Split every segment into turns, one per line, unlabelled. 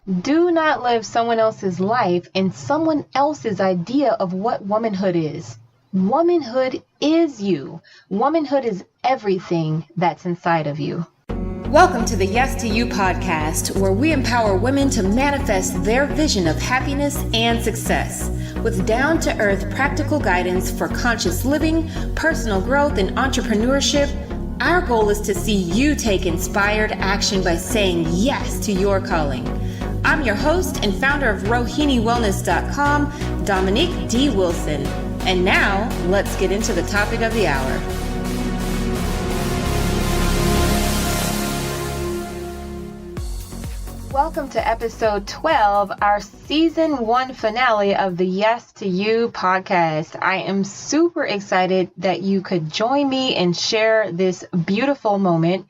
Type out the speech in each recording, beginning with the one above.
Do not live someone else's life and someone else's idea of what womanhood is. Womanhood is you. Womanhood is everything that's inside of you.
Welcome to the Yes to You podcast, where we empower women to manifest their vision of happiness and success with down-to-earth practical guidance for conscious living, personal growth, and entrepreneurship. Our goal is to see you take inspired action by saying yes to your calling. I'm your host and founder of RohiniWellness.com, Dominique D. Wilson. And now, let's get into the topic of the hour.
Welcome to episode 12, our season 1 finale of the Yes to You podcast. I am super excited that you could join me and share this beautiful moment.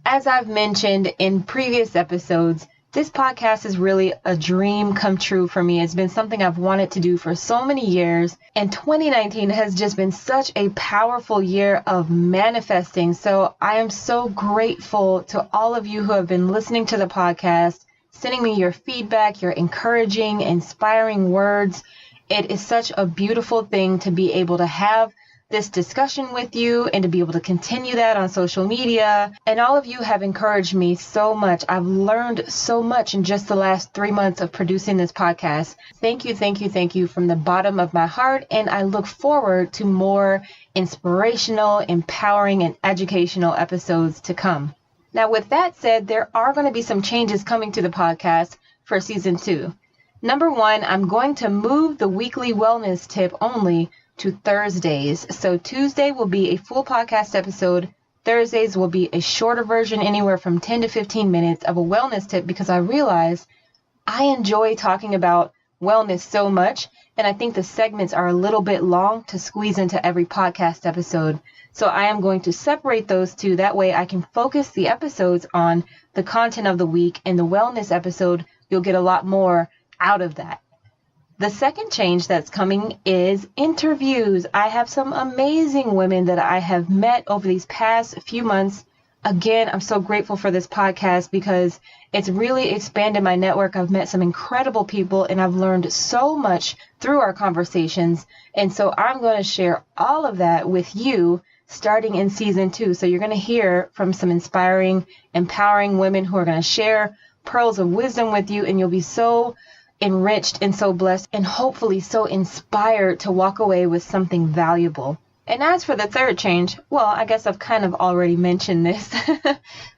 As I've mentioned in previous episodes, this podcast is really a dream come true for me. It's been something I've wanted to do for so many years, and 2019 has just been such a powerful year of manifesting. So I am so grateful to all of you who have been listening to the podcast, sending me your feedback, your encouraging, inspiring words. It is such a beautiful thing to be able to have this discussion with you and to be able to continue that on social media. And all of you have encouraged me so much. I've learned so much in just the last 3 months of producing this podcast. Thank you, thank you, thank you from the bottom of my heart. And I look forward to more inspirational, empowering, and educational episodes to come. Now, with that said, there are going to be some changes coming to the podcast for season 2. Number 1, I'm going to move the weekly wellness tip only to Thursdays. So Tuesday will be a full podcast episode. Thursdays will be a shorter version, anywhere from 10 to 15 minutes of a wellness tip, because I realize I enjoy talking about wellness so much, and I think the segments are a little bit long to squeeze into every podcast episode. So I am going to separate those two. That way I can focus the episodes on the content of the week, and the wellness episode, you'll get a lot more out of that. The second change that's coming is interviews. I have some amazing women that I have met over these past few months. Again, I'm so grateful for this podcast because it's really expanded my network. I've met some incredible people and I've learned so much through our conversations. And so I'm going to share all of that with you starting in season 2. So you're going to hear from some inspiring, empowering women who are going to share pearls of wisdom with you, and you'll be so enriched and so blessed and hopefully so inspired to walk away with something valuable. And as for the third change, well, I guess I've kind of already mentioned this.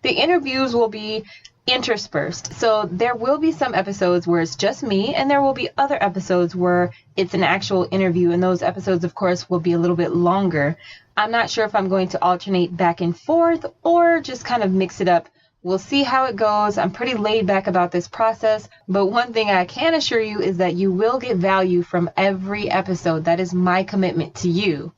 The interviews will be interspersed. So there will be some episodes where it's just me, and there will be other episodes where it's an actual interview. And those episodes, of course, will be a little bit longer. I'm not sure if I'm going to alternate back and forth or just kind of mix it up. We'll see how it goes. I'm pretty laid back about this process, but one thing I can assure you is that you will get value from every episode. That is my commitment to you.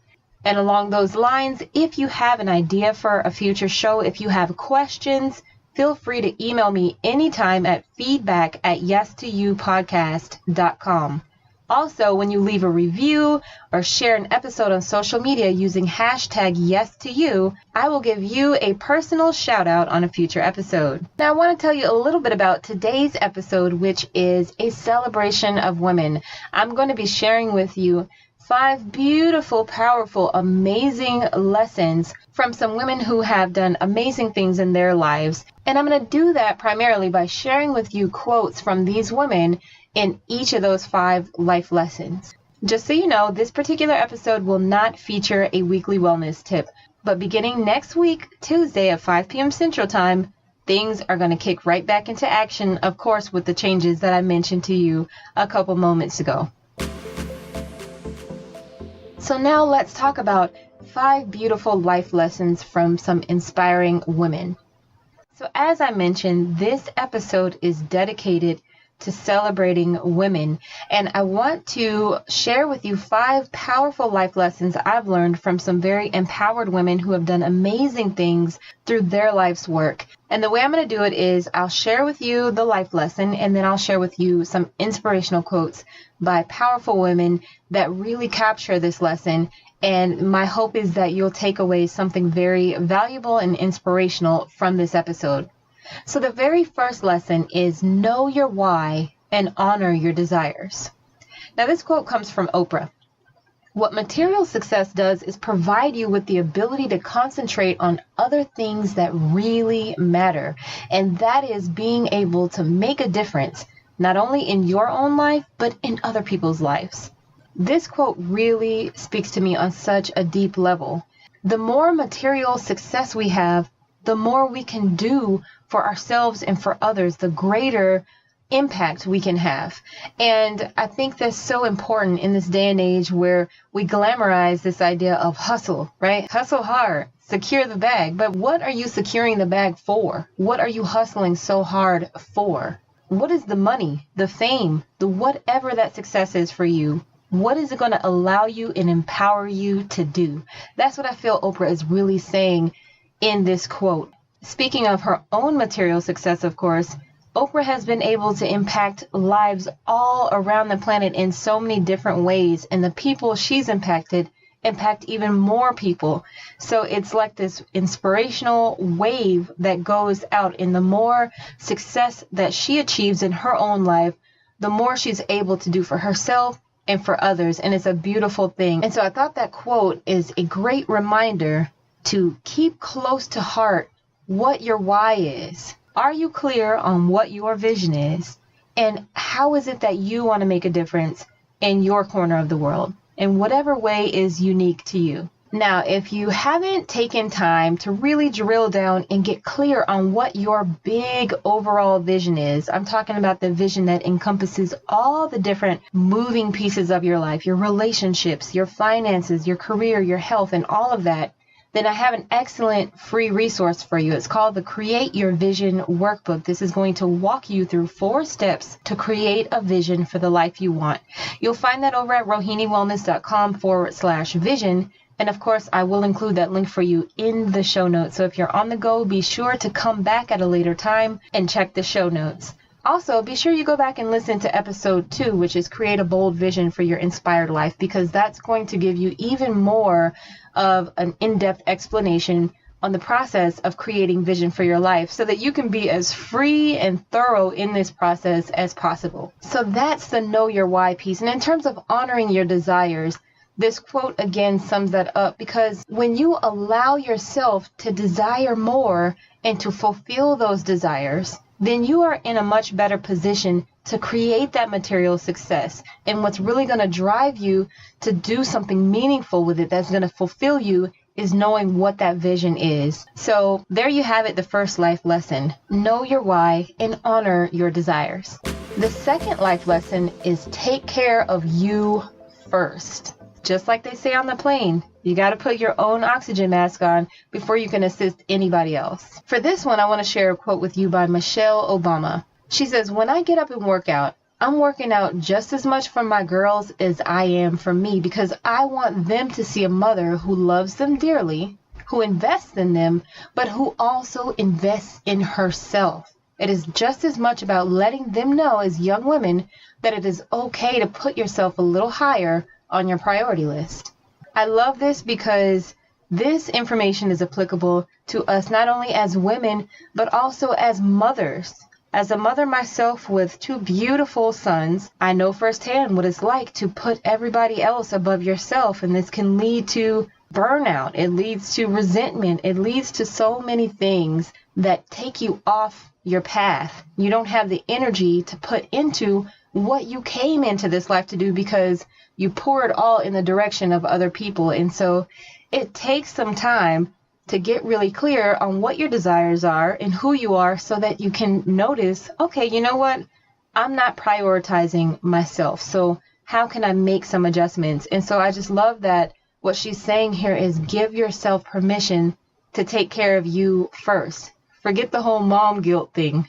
And along those lines, if you have an idea for a future show, if you have questions, feel free to email me anytime at feedback@yes2youpodcast.com. Also, when you leave a review or share an episode on social media using hashtag #YesToYou, I will give you a personal shout out on a future episode. Now, I want to tell you a little bit about today's episode, which is a celebration of women. I'm going to be sharing with you 5 beautiful, powerful, amazing lessons from some women who have done amazing things in their lives. And I'm going to do that primarily by sharing with you quotes from these women in each of those 5 life lessons. Just so you know, this particular episode will not feature a weekly wellness tip, but beginning next week, Tuesday at 5 p.m. Central Time, things are going to kick right back into action, of course, with the changes that I mentioned to you a couple moments ago. So now let's talk about 5 beautiful life lessons from some inspiring women. So as I mentioned, this episode is dedicated to celebrating women, and I want to share with you 5 powerful life lessons I've learned from some very empowered women who have done amazing things through their life's work. And the way I'm going to do it is I'll share with you the life lesson, and then I'll share with you some inspirational quotes by powerful women that really capture this lesson. And my hope is that you'll take away something very valuable and inspirational from this episode. So the very first lesson is know your why and honor your desires. Now this quote comes from Oprah. What material success does is provide you with the ability to concentrate on other things that really matter. And that is being able to make a difference, not only in your own life, but in other people's lives. This quote really speaks to me on such a deep level. The more material success we have, the more we can do for ourselves and for others, the greater impact we can have. And I think that's so important in this day and age where we glamorize this idea of hustle, right? Hustle hard, secure the bag. But what are you securing the bag for? What are you hustling so hard for? What is the money, the fame, the whatever that success is for you? What is it going to allow you and empower you to do? That's what I feel Oprah is really saying in this quote. Speaking of her own material success, of course, Oprah has been able to impact lives all around the planet in so many different ways, and the people she's impacted impact even more people. So it's like this inspirational wave that goes out, and the more success that she achieves in her own life, the more she's able to do for herself and for others, and it's a beautiful thing. And so I thought that quote is a great reminder to keep close to heart what your why is. Are you clear on what your vision is? And how is it that you want to make a difference in your corner of the world, in whatever way is unique to you? Now, if you haven't taken time to really drill down and get clear on what your big overall vision is, I'm talking about the vision that encompasses all the different moving pieces of your life, your relationships, your finances, your career, your health, and all of that, then I have an excellent free resource for you. It's called the Create Your Vision Workbook. This is going to walk you through 4 steps to create a vision for the life you want. You'll find that over at rohiniwellness.com/vision. And of course, I will include that link for you in the show notes. So if you're on the go, be sure to come back at a later time and check the show notes. Also, be sure you go back and listen to episode 2, which is Create a Bold Vision for Your Inspired Life, because that's going to give you even more of an in-depth explanation on the process of creating vision for your life so that you can be as free and thorough in this process as possible. So that's the know your why piece. And in terms of honoring your desires, this quote again sums that up, because when you allow yourself to desire more and to fulfill those desires, then you are in a much better position to create that material success. And what's really going to drive you to do something meaningful with it that's going to fulfill you is knowing what that vision is. So there you have it, the first life lesson. Know your why and honor your desires. The second life lesson is take care of you first. Just like they say on the plane, you got to put your own oxygen mask on before you can assist anybody else. For this one, I want to share a quote with you by Michelle Obama. She says, "When I get up and work out, I'm working out just as much for my girls as I am for me, because I want them to see a mother who loves them dearly, who invests in them, but who also invests in herself. It is just as much about letting them know as young women that it is okay to put yourself a little higher on your priority list." I love this because this information is applicable to us not only as women, but also as mothers. As a mother myself with 2 beautiful sons, I know firsthand what it's like to put everybody else above yourself, and this can lead to burnout. It leads to resentment. It leads to so many things that take you off your path. You don't have the energy to put into what you came into this life to do because you pour it all in the direction of other people. And so it takes some time to get really clear on what your desires are and who you are so that you can notice, okay, you know what? I'm not prioritizing myself. So how can I make some adjustments? And so I just love that what she's saying here is give yourself permission to take care of you first. Forget the whole mom guilt thing.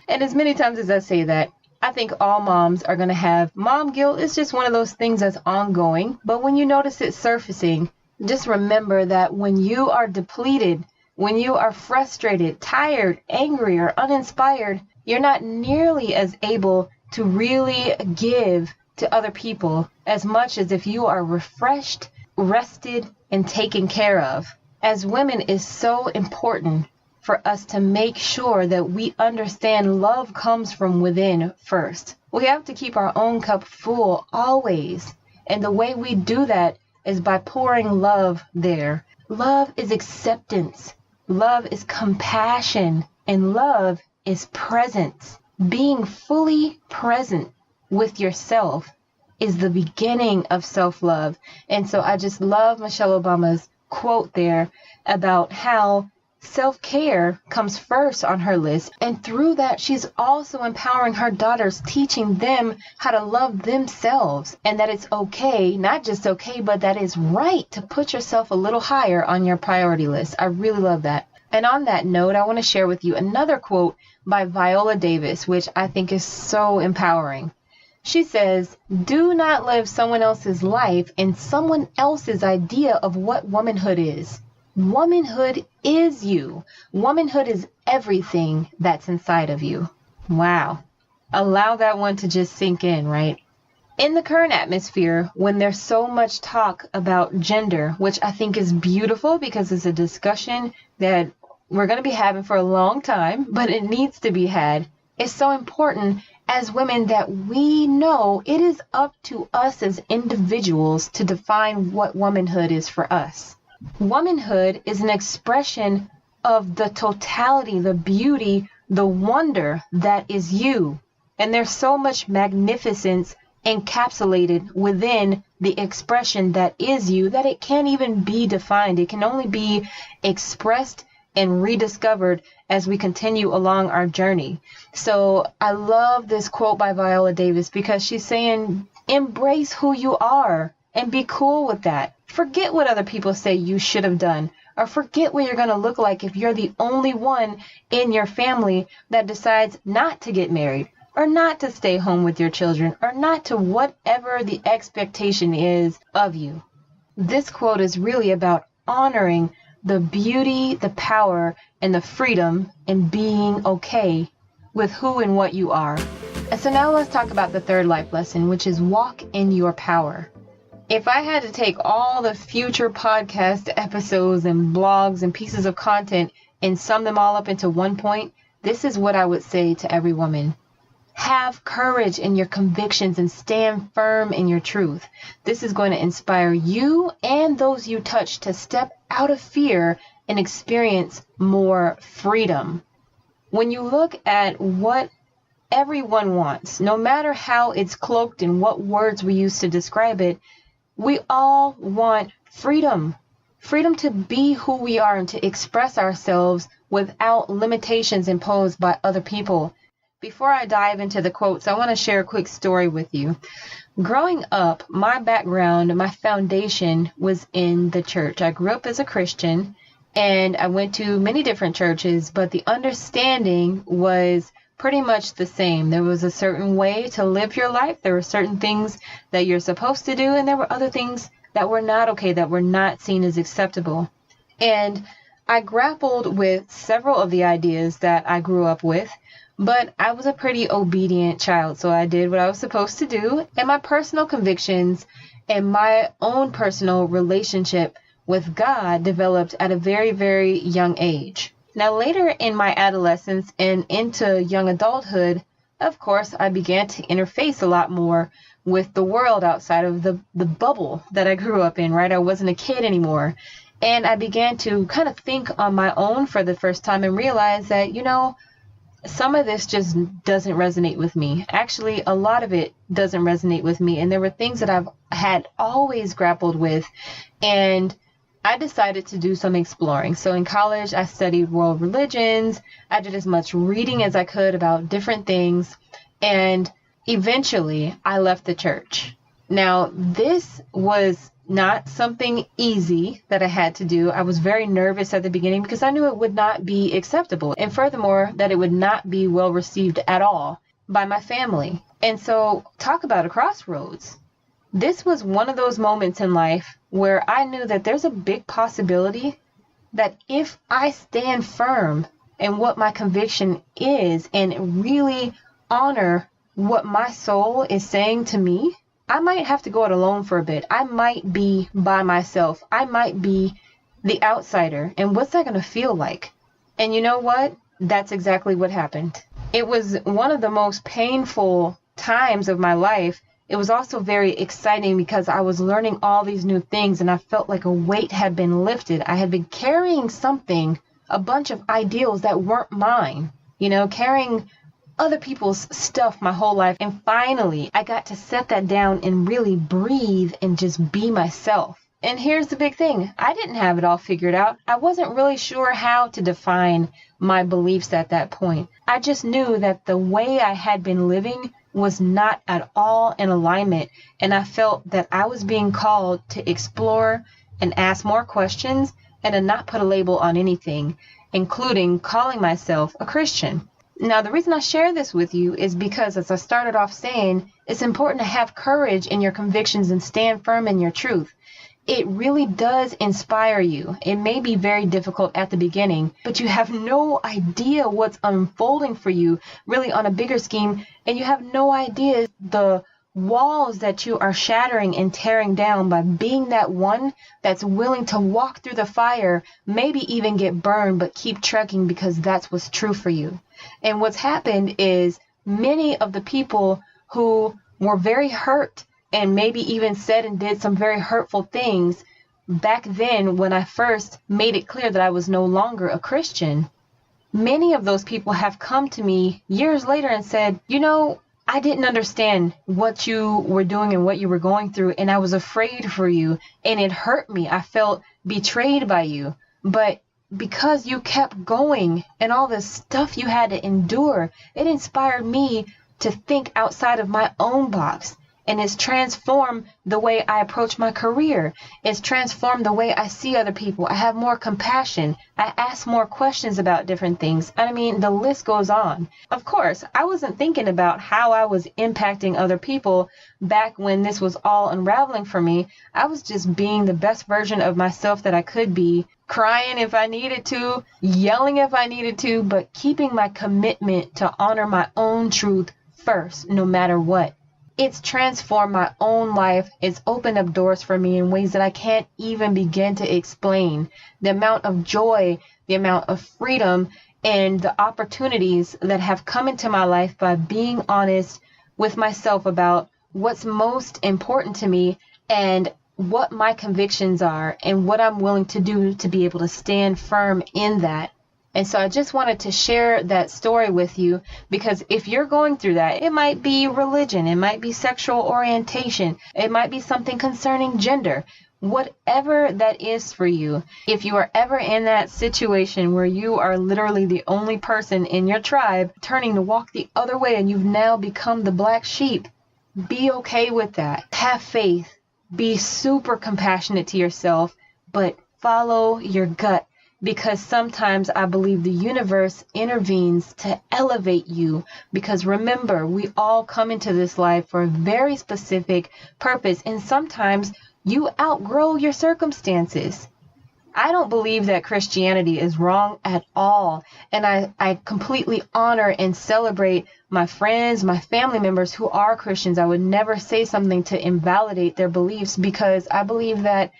And as many times as I say that, I think all moms are going to have mom guilt. It's just one of those things that's ongoing. But when you notice it surfacing, just remember that when you are depleted, when you are frustrated, tired, angry, or uninspired, you're not nearly as able to really give to other people as much as if you are refreshed, rested, and taken care of. As women, it's so important for us to make sure that we understand love comes from within first. We have to keep our own cup full always. And the way we do that is by pouring love there. Love is acceptance. Love is compassion. And love is presence. Being fully present with yourself is the beginning of self-love. And so I just love Michelle Obama's quote there about how self-care comes first on her list. And through that, she's also empowering her daughters, teaching them how to love themselves, and that it's okay, not just okay, but that it's right to put yourself a little higher on your priority list. I really love that. And on that note, I want to share with you another quote by Viola Davis, which I think is so empowering. She says, "Do not live someone else's life in someone else's idea of what womanhood is. Womanhood is you. Womanhood is everything that's inside of you." Wow. Allow that one to just sink in, right? In the current atmosphere, when there's so much talk about gender, which I think is beautiful because it's a discussion that we're going to be having for a long time, but it needs to be had, it's so important as women that we know it is up to us as individuals to define what womanhood is for us. Womanhood is an expression of the totality, the beauty, the wonder that is you. And there's so much magnificence encapsulated within the expression that is you that it can't even be defined. It can only be expressed and rediscovered as we continue along our journey. So I love this quote by Viola Davis because she's saying, embrace who you are and be cool with that. Forget what other people say you should have done, or forget what you're going to look like if you're the only one in your family that decides not to get married, or not to stay home with your children, or not to whatever the expectation is of you. This quote is really about honoring the beauty, the power, and the freedom in being okay with who and what you are. And so now let's talk about the third life lesson, which is walk in your power. If I had to take all the future podcast episodes and blogs and pieces of content and sum them all up into one point, this is what I would say to every woman. Have courage in your convictions and stand firm in your truth. This is going to inspire you and those you touch to step out of fear and experience more freedom. When you look at what everyone wants, no matter how it's cloaked and what words we use to describe it, we all want freedom. Freedom to be who we are and to express ourselves without limitations imposed by other people. Before I dive into the quotes, I want to share a quick story with you. Growing up, my background, my foundation was in the church. I grew up as a Christian and I went to many different churches, but the understanding was pretty much the same. There was a certain way to live your life. There were certain things that you're supposed to do, and there were other things that were not okay, that were not seen as acceptable. And I grappled with several of the ideas that I grew up with, but I was a pretty obedient child, so I did what I was supposed to do, and my personal convictions and my own personal relationship with God developed at a very, very young age. Now, later in my adolescence and into young adulthood, of course, I began to interface a lot more with the world outside of the bubble that I grew up in, right? I wasn't a kid anymore. And I began to kind of think on my own for the first time and realize that, some of this just doesn't resonate with me. Actually, a lot of it doesn't resonate with me. And there were things that I've had always grappled with. And I decided to do some exploring. So in college, I studied world religions. I did as much reading as I could about different things. And eventually, I left the church. Now, this was not something easy that I had to do. I was very nervous at the beginning because I knew it would not be acceptable. And furthermore, that it would not be well received at all by my family. And so talk about a crossroads. This was one of those moments in life where I knew that there's a big possibility that if I stand firm in what my conviction is and really honor what my soul is saying to me, I might have to go it alone for a bit. I might be by myself. I might be the outsider. And what's that going to feel like? And you know what? That's exactly what happened. It was one of the most painful times of my life. It was also very exciting because I was learning all these new things and I felt like a weight had been lifted. I had been carrying something, a bunch of ideals that weren't mine, carrying other people's stuff my whole life. And finally, I got to set that down and really breathe and just be myself. And here's the big thing. I didn't have it all figured out. I wasn't really sure how to define my beliefs at that point. I just knew that the way I had been living was not at all in alignment. And I felt that I was being called to explore and ask more questions and to not put a label on anything, including calling myself a Christian. Now, the reason I share this with you is because, as I started off saying, it's important to have courage in your convictions and stand firm in your truth. It really does inspire you. It may be very difficult at the beginning, but you have no idea what's unfolding for you really on a bigger scheme, and you have no idea the walls that you are shattering and tearing down by being that one that's willing to walk through the fire, maybe even get burned, but keep trekking because that's what's true for you. And what's happened is many of the people who were very hurt and maybe even said and did some very hurtful things back then when I first made it clear that I was no longer a Christian, many of those people have come to me years later and said, I didn't understand what you were doing and what you were going through, and I was afraid for you, and it hurt me. I felt betrayed by you. But because you kept going and all the stuff you had to endure, it inspired me to think outside of my own box. And it's transformed the way I approach my career. It's transformed the way I see other people. I have more compassion. I ask more questions about different things. I mean, the list goes on. Of course, I wasn't thinking about how I was impacting other people back when this was all unraveling for me. I was just being the best version of myself that I could be, crying if I needed to, yelling if I needed to, but keeping my commitment to honor my own truth first, no matter what. It's transformed my own life. It's opened up doors for me in ways that I can't even begin to explain. The amount of joy, the amount of freedom, and the opportunities that have come into my life by being honest with myself about what's most important to me and what my convictions are and what I'm willing to do to be able to stand firm in that. And so I just wanted to share that story with you because if you're going through that, it might be religion, it might be sexual orientation, it might be something concerning gender, whatever that is for you. If you are ever in that situation where you are literally the only person in your tribe turning to walk the other way and you've now become the black sheep, be okay with that. Have faith. Be super compassionate to yourself, but follow your gut. Because sometimes I believe the universe intervenes to elevate you. Because remember, we all come into this life for a very specific purpose. And sometimes you outgrow your circumstances. I don't believe that Christianity is wrong at all. And I completely honor and celebrate my friends, my family members who are Christians. I would never say something to invalidate their beliefs because I believe that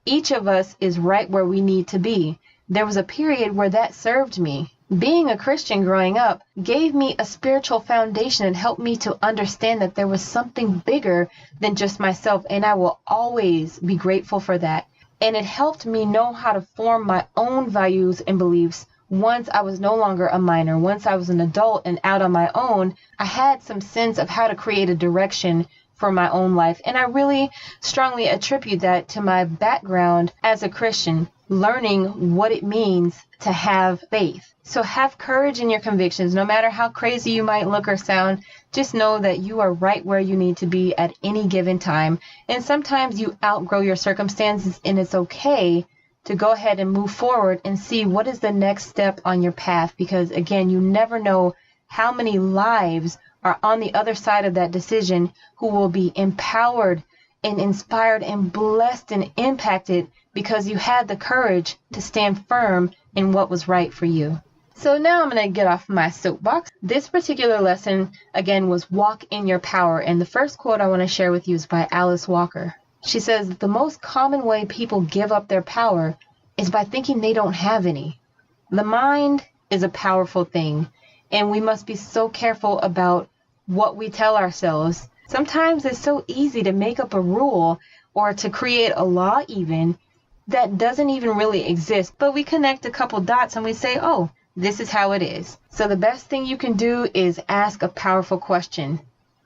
each of us is right where we need to be. There was a period where that served me. Being a Christian growing up gave me a spiritual foundation and helped me to understand that there was something bigger than just myself, and I will always be grateful for that. And it helped me know how to form my own values and beliefs. Once I was no longer a minor, once I was an adult and out on my own, I had some sense of how to create a direction for my own life. And I really strongly attribute that to my background as a Christian, learning what it means to have faith. So have courage in your convictions. No matter how crazy you might look or sound, just know that you are right where you need to be at any given time. And sometimes you outgrow your circumstances, and it's okay to go ahead and move forward and see what is the next step on your path. Because again, you never know how many lives are on the other side of that decision who will be empowered and inspired and blessed and impacted because you had the courage to stand firm in what was right for you. So now I'm going to get off my soapbox. This particular lesson, again, was walk in your power. And the first quote I want to share with you is by Alice Walker. She says, the most common way people give up their power is by thinking they don't have any. The mind is a powerful thing, and we must be so careful about what we tell ourselves. Sometimes it's so easy to make up a rule or to create a law even that doesn't even really exist, but we connect a couple dots and we say, oh, this is how it is. So the best thing you can do is ask a powerful question.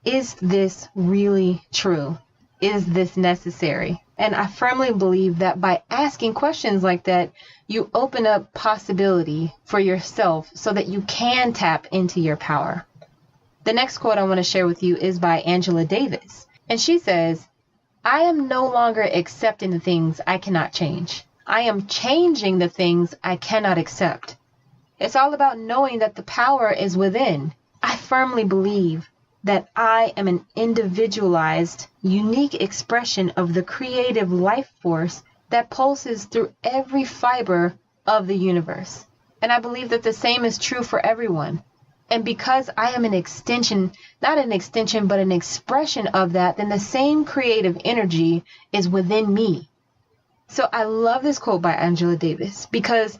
Is this really true? Is this necessary? And I firmly believe that by asking questions like that, you open up possibility for yourself so that you can tap into your power. The next quote I want to share with you is by Viola Davis. And she says, I am no longer accepting the things I cannot change. I am changing the things I cannot accept. It's all about knowing that the power is within. I firmly believe that I am an individualized, unique expression of the creative life force that pulses through every fiber of the universe. And I believe that the same is true for everyone. And because I am an extension, not an extension, but an expression of that, then the same creative energy is within me. So I love this quote by Viola Davis, because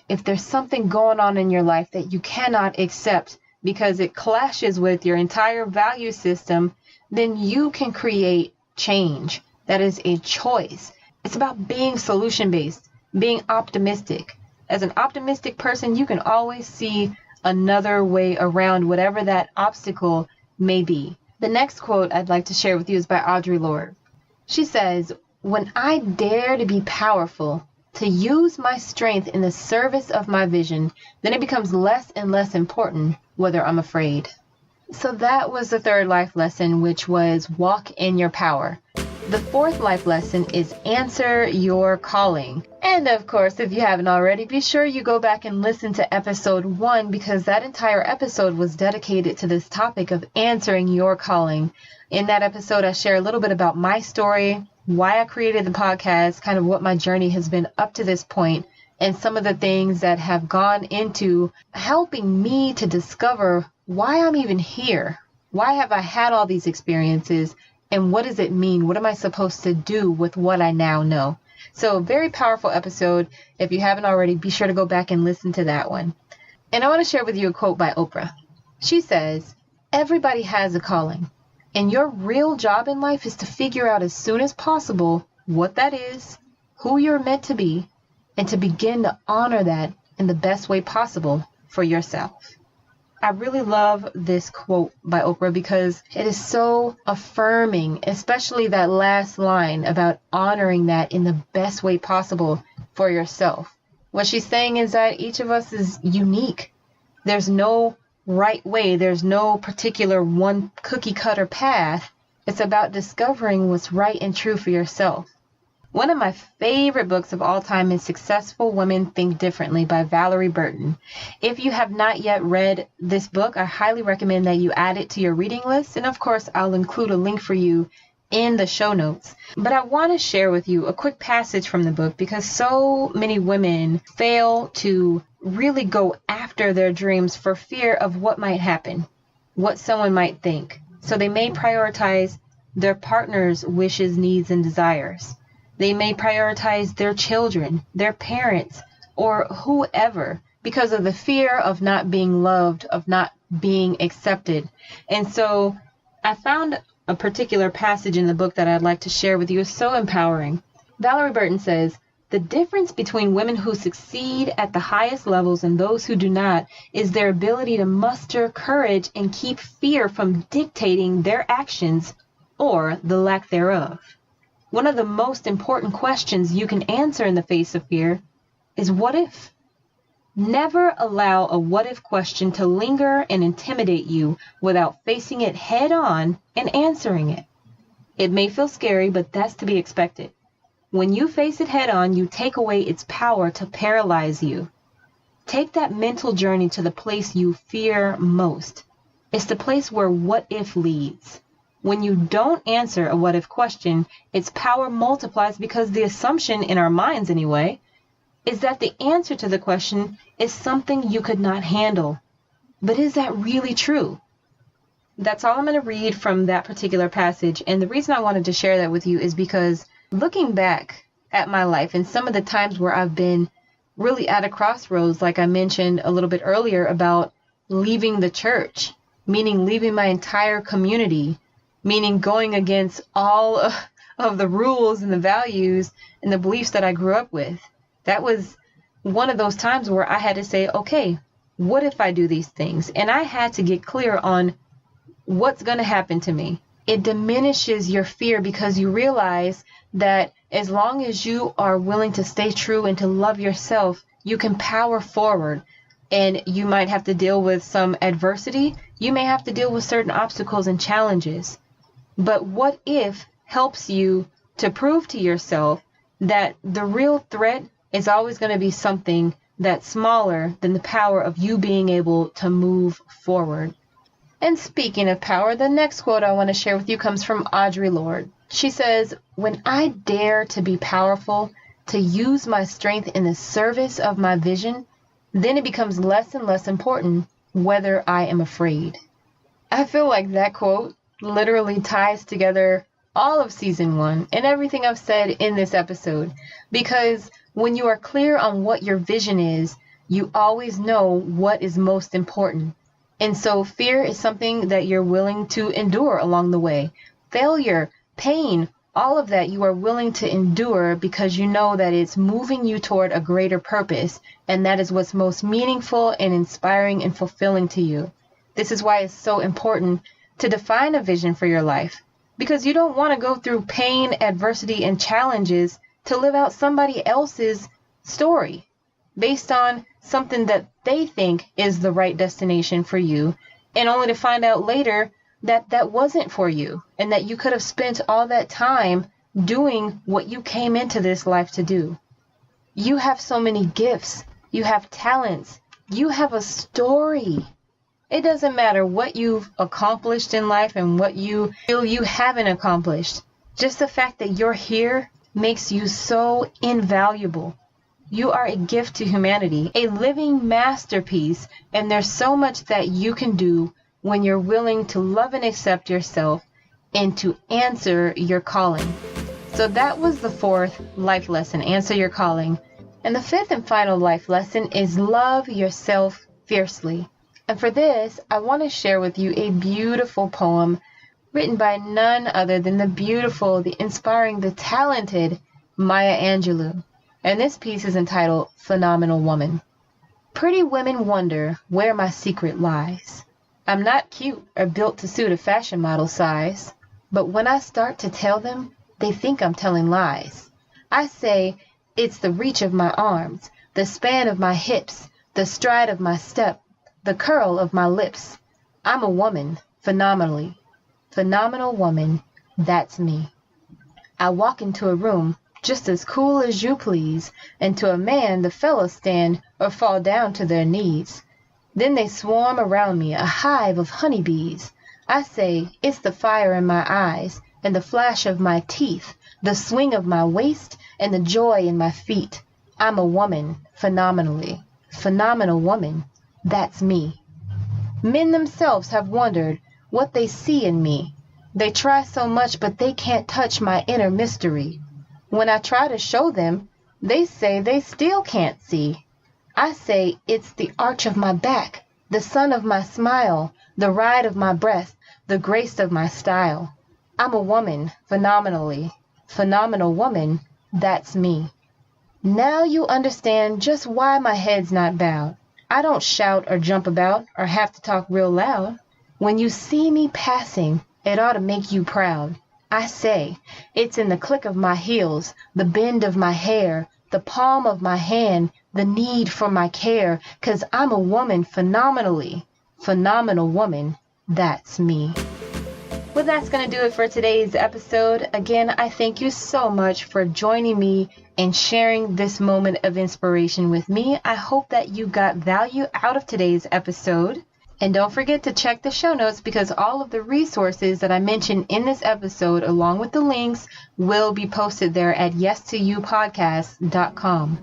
if there's something going on in your life that you cannot accept because it clashes with your entire value system, then you can create change. That is a choice. It's about being solution-based, being optimistic. As an optimistic person, you can always see another way around whatever that obstacle may be. The next quote I'd like to share with you is by Audre Lorde. She says, when I dare to be powerful, to use my strength in the service of my vision, then it becomes less and less important whether I'm afraid. So that was the third life lesson, which was walk in your power. The fourth life lesson is answer your calling. And of course, if you haven't already, be sure you go back and listen to episode 1, because that entire episode was dedicated to this topic of answering your calling. In that episode, I share a little bit about my story, why I created the podcast, kind of what my journey has been up to this point, and some of the things that have gone into helping me to discover why I'm even here. Why have I had all these experiences? And what does it mean? What am I supposed to do with what I now know? So, very powerful episode. If you haven't already, be sure to go back and listen to that one. And I want to share with you a quote by Oprah. She says, everybody has a calling. And your real job in life is to figure out as soon as possible what that is, who you're meant to be, and to begin to honor that in the best way possible for yourself. I really love this quote by Oprah because it is so affirming, especially that last line about honoring that in the best way possible for yourself. What she's saying is that each of us is unique. There's no right way. There's no particular one cookie cutter path. It's about discovering what's right and true for yourself. One of my favorite books of all time is Successful Women Think Differently by Valorie Burton. If you have not yet read this book, I highly recommend that you add it to your reading list. And of course, I'll include a link for you in the show notes. But I want to share with you a quick passage from the book because so many women fail to really go after their dreams for fear of what might happen, what someone might think. So they may prioritize their partner's wishes, needs, and desires. They may prioritize their children, their parents, or whoever because of the fear of not being loved, of not being accepted. And so I found a particular passage in the book that I'd like to share with you. It's so empowering. Valorie Burton says, the difference between women who succeed at the highest levels and those who do not is their ability to muster courage and keep fear from dictating their actions or the lack thereof. One of the most important questions you can answer in the face of fear is what if? Never allow a what if question to linger and intimidate you without facing it head on and answering it. It may feel scary, but that's to be expected. When you face it head on, you take away its power to paralyze you. Take that mental journey to the place you fear most. It's the place where what if leads. When you don't answer a what if question, its power multiplies because the assumption in our minds anyway is that the answer to the question is something you could not handle. But is that really true? That's all I'm going to read from that particular passage. And the reason I wanted to share that with you is because looking back at my life and some of the times where I've been really at a crossroads, like I mentioned a little bit earlier about leaving the church, meaning leaving my entire community, meaning going against all of the rules and the values and the beliefs that I grew up with. That was one of those times where I had to say, okay, what if I do these things? And I had to get clear on what's going to happen to me. It diminishes your fear because you realize that as long as you are willing to stay true and to love yourself, you can power forward. And you might have to deal with some adversity. You may have to deal with certain obstacles and challenges. But what if helps you to prove to yourself that the real threat is always going to be something that's smaller than the power of you being able to move forward. And speaking of power, the next quote I want to share with you comes from Audre Lorde. She says, "When I dare to be powerful, to use my strength in the service of my vision, then it becomes less and less important whether I am afraid." I feel like that quote literally ties together all of season 1 and everything I've said in this episode, because when you are clear on what your vision is, you always know what is most important. And so fear is something that you're willing to endure along the way. Failure, pain, all of that you are willing to endure because you know that it's moving you toward a greater purpose, and that is what's most meaningful and inspiring and fulfilling to you. This is why it's so important to define a vision for your life, because you don't want to go through pain, adversity, and challenges to live out somebody else's story based on something that they think is the right destination for you, and only to find out later that that wasn't for you, and that you could have spent all that time doing what you came into this life to do. You have so many gifts, you have talents, you have a story. It doesn't matter what you've accomplished in life and what you feel you haven't accomplished. Just the fact that you're here makes you so invaluable. You are a gift to humanity, a living masterpiece, and there's so much that you can do when you're willing to love and accept yourself and to answer your calling. So that was the 4th life lesson, answer your calling. And the 5th and final life lesson is love yourself fiercely. And for this, I want to share with you a beautiful poem written by none other than the beautiful, the inspiring, the talented Maya Angelou. And this piece is entitled Phenomenal Woman. Pretty women wonder where my secret lies. I'm not cute or built to suit a fashion model size, but when I start to tell them, they think I'm telling lies. I say it's the reach of my arms, the span of my hips, the stride of my step, the curl of my lips. I'm a woman, phenomenally. Phenomenal woman, that's me. I walk into a room just as cool as you please, and to a man the fellows stand or fall down to their knees. Then they swarm around me, a hive of honeybees. I say it's the fire in my eyes, and the flash of my teeth, the swing of my waist, and the joy in my feet. I'm a woman, phenomenally. Phenomenal woman, that's me. Men themselves have wondered what they see in me. They try so much, but they can't touch my inner mystery. When I try to show them, they say they still can't see. I say it's the arch of my back, the sun of my smile, the ride of my breath, the grace of my style. I'm a woman, phenomenally. Phenomenal woman, that's me. Now you understand just why my head's not bowed. I don't shout or jump about or have to talk real loud. When you see me passing, it ought to make you proud. I say, it's in the click of my heels, the bend of my hair, the palm of my hand, the need for my care, 'cause I'm a woman phenomenally. Phenomenal woman, that's me. Well, that's going to do it for today's episode. Again, I thank you so much for joining me and sharing this moment of inspiration with me. I hope that you got value out of today's episode. And don't forget to check the show notes, because all of the resources that I mentioned in this episode, along with the links, will be posted there at yes2youpodcast.com.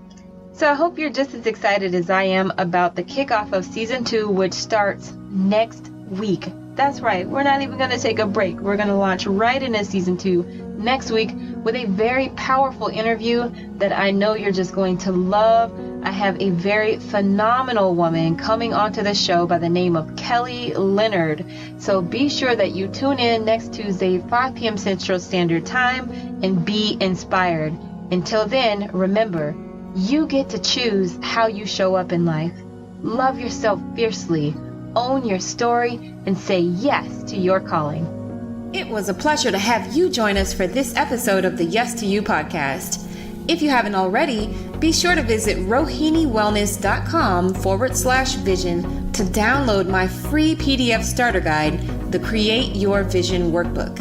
So I hope you're just as excited as I am about the kickoff of season 2, which starts next week. That's right, we're not even going to take a break. We're going to launch right into season 2 next week with a very powerful interview that I know you're just going to love. I have a very phenomenal woman coming onto the show by the name of Kelly Leonard. So be sure that you tune in next Tuesday, 5 p.m. Central Standard Time, and be inspired. Until then, remember, you get to choose how you show up in life. Love yourself fiercely, own your story, and say yes to your calling.
It was a pleasure to have you join us for this episode of the Yes to You podcast. If you haven't already, be sure to visit rohiniwellness.com/vision to download my free PDF starter guide, the Create Your Vision Workbook.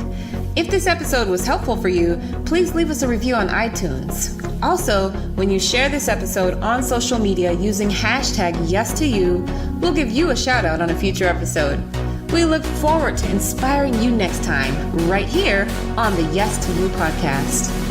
If this episode was helpful for you, please leave us a review on iTunes. Also, when you share this episode on social media using hashtag #YesToYou, we'll give you a shout out on a future episode. We look forward to inspiring you next time, right here on the Yes to You podcast.